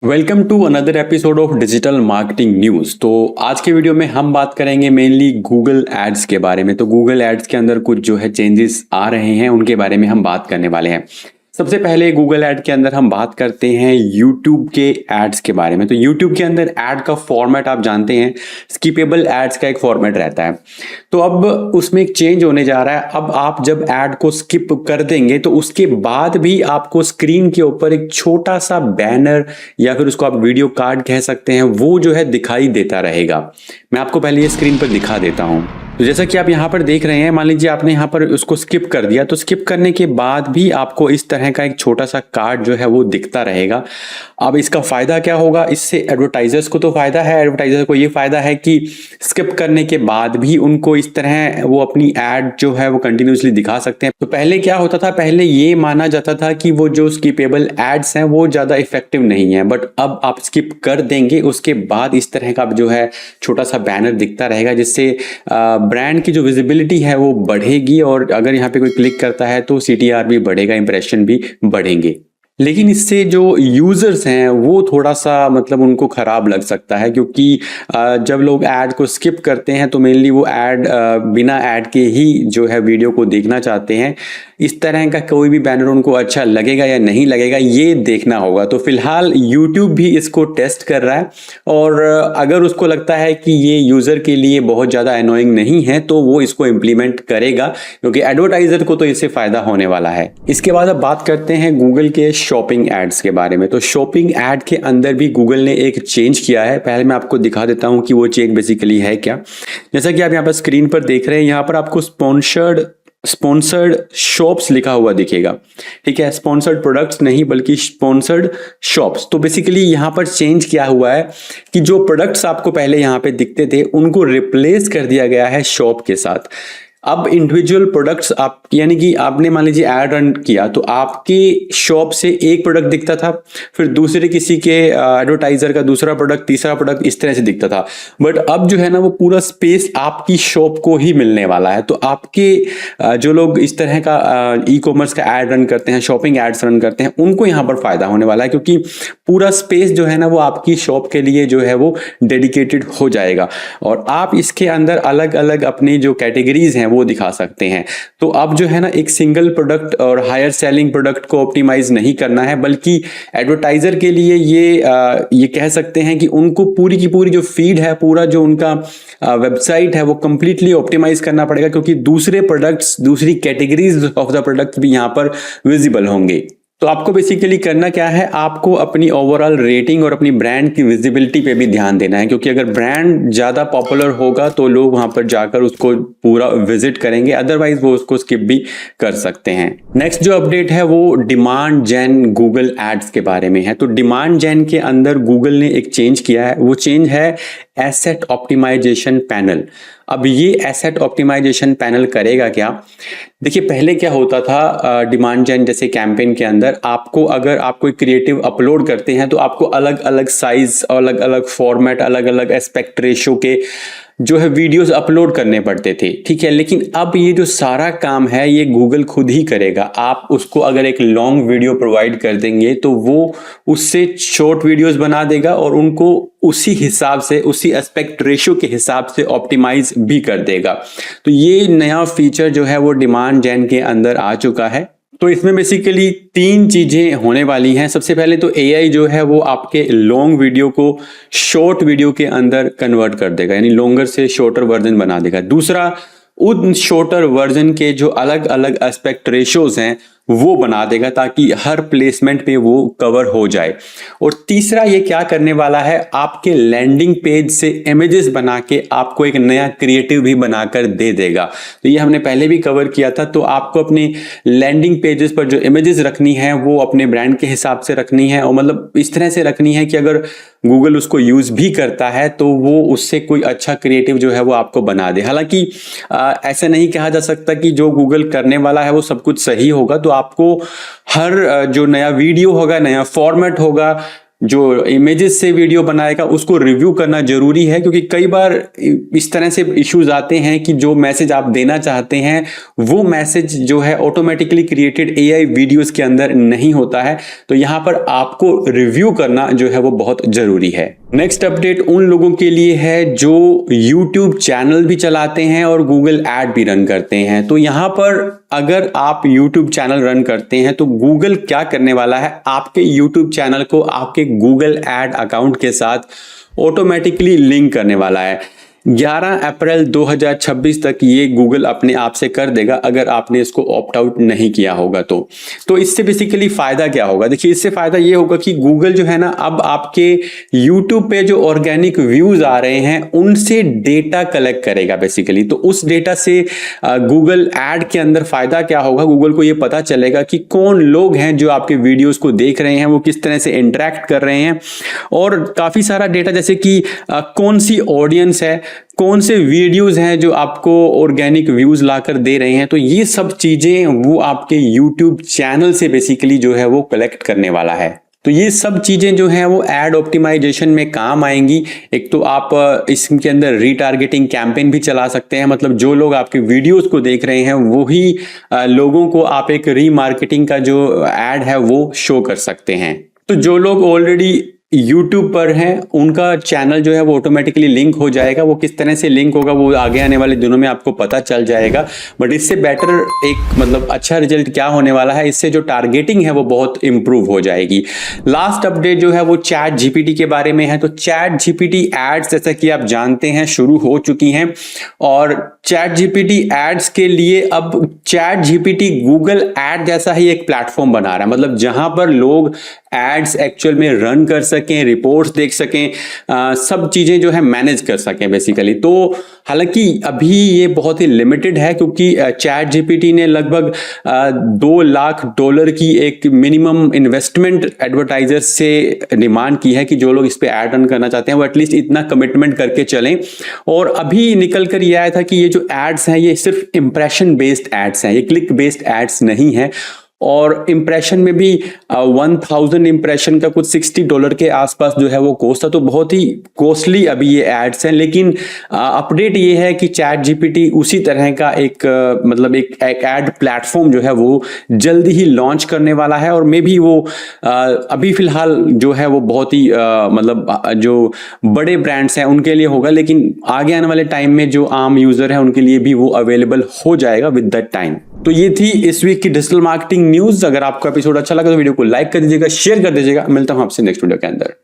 Welcome to another episode of digital marketing news. तो आज के वीडियो में हम बात करेंगे मेनली गूगल एड्स के बारे में। तो गूगल एड्स के अंदर कुछ जो है चेंजेस आ रहे हैं उनके बारे में हम बात करने वाले हैं। सबसे पहले गूगल एड के अंदर हम बात करते हैं यूट्यूब के एड्स के बारे में। तो यूट्यूब के अंदर एड का फॉर्मेट आप जानते हैं, स्किपेबल एड्स का एक फॉर्मेट रहता है। तो अब उसमें एक चेंज होने जा रहा है। अब आप जब एड को स्किप कर देंगे तो उसके बाद भी आपको स्क्रीन के ऊपर एक छोटा सा बैनर या फिर उसको आप वीडियो कार्ड कह सकते हैं, वो जो है दिखाई देता रहेगा। मैं आपको पहले ये स्क्रीन पर दिखा देता हूं। तो जैसा कि आप यहाँ पर देख रहे हैं, मान लीजिए आपने यहाँ पर उसको स्किप कर दिया, तो स्किप करने के बाद भी आपको इस तरह का एक छोटा सा कार्ड जो है वो दिखता रहेगा। अब इसका फायदा क्या होगा? इससे एडवर्टाइजर्स को तो फायदा है। एडवर्टाइजर को ये फायदा है कि स्किप करने के बाद भी उनको इस तरह वो अपनी एड जो है वो कंटिन्यूसली दिखा सकते हैं। तो पहले क्या होता था, पहले ये माना जाता था कि वो जो स्किपेबल एड्स हैं वो ज्यादा इफेक्टिव नहीं है, बट अब आप स्किप कर देंगे उसके बाद इस तरह का जो है छोटा सा बैनर दिखता रहेगा, जिससे ब्रांड की जो विजिबिलिटी है वो बढ़ेगी और अगर यहाँ पे कोई क्लिक करता है तो CTR भी बढ़ेगा, इंप्रेशन भी बढ़ेंगे। लेकिन इससे जो यूजर्स हैं वो थोड़ा सा मतलब उनको खराब लग सकता है, क्योंकि जब लोग ऐड को स्किप करते हैं तो मेनली वो ऐड बिना ऐड के ही जो है वीडियो को देखना चाहते हैं। इस तरह का कोई भी बैनर उनको अच्छा लगेगा या नहीं लगेगा ये देखना होगा। तो फिलहाल YouTube भी इसको टेस्ट कर रहा है और अगर उसको लगता है कि ये यूजर के लिए बहुत ज्यादा एनोइंग नहीं है तो वो इसको इम्प्लीमेंट करेगा, क्योंकि एडवर्टाइजर को तो इससे फायदा होने वाला है। इसके बाद अब बात करते हैं गूगल के शॉपिंग एड्स के बारे में। तो शॉपिंग एड के अंदर भी गूगल ने एक चेंज किया है। पहले मैं आपको दिखा देता हूं कि वो चेंज बेसिकली है क्या। जैसा कि आप यहाँ पर स्क्रीन पर देख रहे हैं, यहाँ पर आपको स्पॉन्सर्ड शॉप्स लिखा हुआ दिखेगा। ठीक है, स्पॉन्सर्ड प्रोडक्ट्स नहीं बल्कि स्पॉन्सर्ड शॉप्स। तो बेसिकली यहाँ पर चेंज किया हुआ है कि जो प्रोडक्ट्स आपको पहले यहाँ पे दिखते थे उनको रिप्लेस कर दिया गया है शॉप के साथ। अब इंडिविजुअल प्रोडक्ट्स आप यानी कि आपने मान लीजिए एड रन किया तो आपके शॉप से एक प्रोडक्ट दिखता था, फिर दूसरे किसी के एडवर्टाइजर का दूसरा प्रोडक्ट, तीसरा प्रोडक्ट, इस तरह से दिखता था। बट अब जो है ना वो पूरा स्पेस आपकी शॉप को ही मिलने वाला है। तो आपके जो लोग इस तरह का ई-कॉमर्स का एड रन करते हैं, शॉपिंग एड्स रन करते हैं, उनको यहाँ पर फायदा होने वाला है, क्योंकि पूरा स्पेस जो है ना वो आपकी शॉप के लिए जो है वो डेडिकेटेड हो जाएगा और आप इसके अंदर अलग अलग अपनी जो कैटेगरीज हैं वो दिखा सकते हैं। तो अब जो है ना एक सिंगल प्रोडक्ट और हायर सेलिंग प्रोडक्ट को ऑप्टिमाइज नहीं करना है, बल्कि एडवर्टाइजर के लिए ये कह सकते हैं कि उनको पूरी की पूरी जो फीड है, पूरा जो उनका वेबसाइट है वो कंप्लीटली ऑप्टिमाइज करना पड़ेगा, क्योंकि दूसरे प्रोडक्ट्स, दूसरी कैटेगरीज ऑफ द प्रोडक्ट्स भी यहाँ पर विजिबल होंगे। तो आपको बेसिकली करना क्या है, आपको अपनी ओवरऑल रेटिंग और अपनी ब्रांड की विजिबिलिटी पे भी ध्यान देना है, क्योंकि अगर ब्रांड ज्यादा पॉपुलर होगा तो लोग वहां पर जाकर उसको पूरा विजिट करेंगे, अदरवाइज वो उसको स्किप भी कर सकते हैं। नेक्स्ट जो अपडेट है वो डिमांड जेन गूगल एड्स के बारे में है। तो डिमांड जेन के अंदर गूगल ने एक चेंज किया है। वो चेंज है एसेट ऑप्टिमाइजेशन पैनल। अब ये एसेट ऑप्टिमाइजेशन पैनल करेगा क्या? देखिए, पहले क्या होता था डिमांड जेन जैसे कैंपेन के अंदर, आपको अगर आप कोई क्रिएटिव अपलोड करते हैं तो आपको अलग अलग साइज, अलग अलग फॉर्मेट, अलग अलग एस्पेक्ट रेशो के जो है वीडियोस अपलोड करने पड़ते थे। ठीक है, लेकिन अब ये जो सारा काम है ये गूगल खुद ही करेगा। आप उसको अगर एक लॉन्ग वीडियो प्रोवाइड कर देंगे तो वो उससे शॉर्ट वीडियोस बना देगा और उनको उसी हिसाब से, उसी एस्पेक्ट रेशियो के हिसाब से ऑप्टिमाइज भी कर देगा। तो ये नया फीचर जो है वो डिमांड जेन के अंदर आ चुका है। तो इसमें बेसिकली 3 चीजें होने वाली हैं। सबसे पहले तो AI जो है वो आपके लॉन्ग वीडियो को शॉर्ट वीडियो के अंदर कन्वर्ट कर देगा, यानी लॉन्गर से शॉर्टर वर्जन बना देगा। दूसरा, उन शॉर्टर वर्जन के जो अलग अलग एस्पेक्ट रेशियोज हैं वो बना देगा, ताकि हर प्लेसमेंट पे वो कवर हो जाए। और तीसरा ये क्या करने वाला है, आपके लैंडिंग पेज से इमेजेस बना के आपको एक नया क्रिएटिव भी बनाकर दे देगा। तो ये हमने पहले भी कवर किया था। तो आपको अपने लैंडिंग पेजेस पर जो इमेजेस रखनी है वो अपने ब्रांड के हिसाब से रखनी है, और मतलब इस तरह से रखनी है कि अगर गूगल उसको यूज भी करता है तो वो उससे कोई अच्छा क्रिएटिव जो है वो आपको बना दे। हालांकि ऐसा नहीं कहा जा सकता कि जो गूगल करने वाला है वो सब कुछ सही होगा। तो आपको हर जो नया वीडियो होगा, नया फॉर्मेट होगा, जो इमेजेस से वीडियो बनाएगा उसको रिव्यू करना जरूरी है, क्योंकि कई बार इस तरह से इश्यूज आते हैं कि जो मैसेज आप देना चाहते हैं वो मैसेज जो है ऑटोमेटिकली क्रिएटेड एआई वीडियोस के अंदर नहीं होता है। तो यहां पर आपको रिव्यू करना जो है वो बहुत जरूरी है। नेक्स्ट अपडेट उन लोगों के लिए है जो YouTube चैनल भी चलाते हैं और गूगल ऐड भी रन करते हैं। तो यहां पर अगर आप YouTube चैनल रन करते हैं तो गूगल क्या करने वाला है, आपके YouTube चैनल को आपके गूगल ऐड अकाउंट के साथ ऑटोमेटिकली लिंक करने वाला है। 11 अप्रैल 2026 तक ये गूगल अपने आप से कर देगा अगर आपने इसको ऑप्ट आउट नहीं किया होगा तो इससे बेसिकली फायदा क्या होगा, देखिए इससे फायदा ये होगा कि गूगल जो है ना अब आपके YouTube पे जो ऑर्गेनिक व्यूज आ रहे हैं उनसे डेटा कलेक्ट करेगा बेसिकली। तो उस डेटा से गूगल ऐड के अंदर फायदा क्या होगा, गूगल को ये पता चलेगा कि कौन लोग हैं जो आपके वीडियोस को देख रहे हैं, वो किस तरह से इंटरेक्ट कर रहे हैं, और काफी सारा डेटा जैसे कि कौन सी ऑडियंस है, कौन से वीडियोस हैं जो आपको ऑर्गेनिक व्यूज लाकर दे रहे हैं। तो ये सब चीजें वो आपके YouTube चैनल से बेसिकली जो है वो कलेक्ट करने वाला है। तो ये सब चीजें जो हैं वो एड ऑप्टिमाइजेशन में काम आएंगी। एक तो आप इसके अंदर रीटारगेटिंग कैंपेन भी चला सकते हैं, मतलब जो लोग आपके वीडियोस को देख रहे हैं वही लोगों को आप एक रीमार्केटिंग का जो एड है वो शो कर सकते हैं। तो जो लोग ऑलरेडी YouTube पर हैं उनका चैनल जो है वो ऑटोमेटिकली लिंक हो जाएगा। वो किस तरह से लिंक होगा वो आगे आने वाले दिनों में आपको पता चल जाएगा। बट इससे बेटर एक मतलब अच्छा रिजल्ट क्या होने वाला है, इससे जो टारगेटिंग है वो बहुत इंप्रूव हो जाएगी। लास्ट अपडेट जो है वो चैट जीपीटी के बारे में है। तो चैट जीपीटी एड्स जैसा कि आप जानते हैं शुरू हो चुकी हैं, और चैट जीपीटी एड्स के लिए अब चैट जीपीटी गूगल एड जैसा ही एक प्लेटफॉर्म बना रहा है, मतलब जहां पर लोग एड्स एक्चुअल में रन कर सकें, रिपोर्ट्स देख सकें, सब चीजें जो है मैनेज कर सकें बेसिकली। तो हालांकि अभी ये बहुत ही लिमिटेड है, क्योंकि चैट जीपीटी ने लगभग $2 लाख की एक मिनिमम इन्वेस्टमेंट एडवर्टाइजर से डिमांड की है कि जो लोग इस पे ऐड रन करना चाहते हैं वो एटलीस्ट इतना कमिटमेंट करके चलें। और अभी निकल कर ये आया था कि ये जो एड्स हैं ये सिर्फ इंप्रेशन बेस्ड एड्स हैं, ये क्लिक बेस्ड एड्स नहीं है, और इंप्रेशन में भी 1000 इंप्रेशन का कुछ $60 के आसपास जो है वो कॉस्ट था। तो बहुत ही कॉस्टली अभी ये एड्स हैं। लेकिन अपडेट ये है कि चैट जीपीटी उसी तरह का एक मतलब एक एड प्लेटफॉर्म जो है वो जल्दी ही लॉन्च करने वाला है, और मे भी वो अभी फिलहाल जो है वो बहुत ही मतलब जो बड़े ब्रांड्स हैं उनके लिए होगा, लेकिन आगे आने वाले टाइम में जो आम यूजर है उनके लिए भी वो अवेलेबल हो जाएगा विद दैट टाइम। तो ये थी इस वीक की डिजिटल मार्केटिंग न्यूज। अगर आपको एपिसोड अच्छा लगा तो वीडियो को लाइक कर दीजिएगा, शेयर कर दीजिएगा। मिलता हूं आपसे नेक्स्ट वीडियो के अंदर।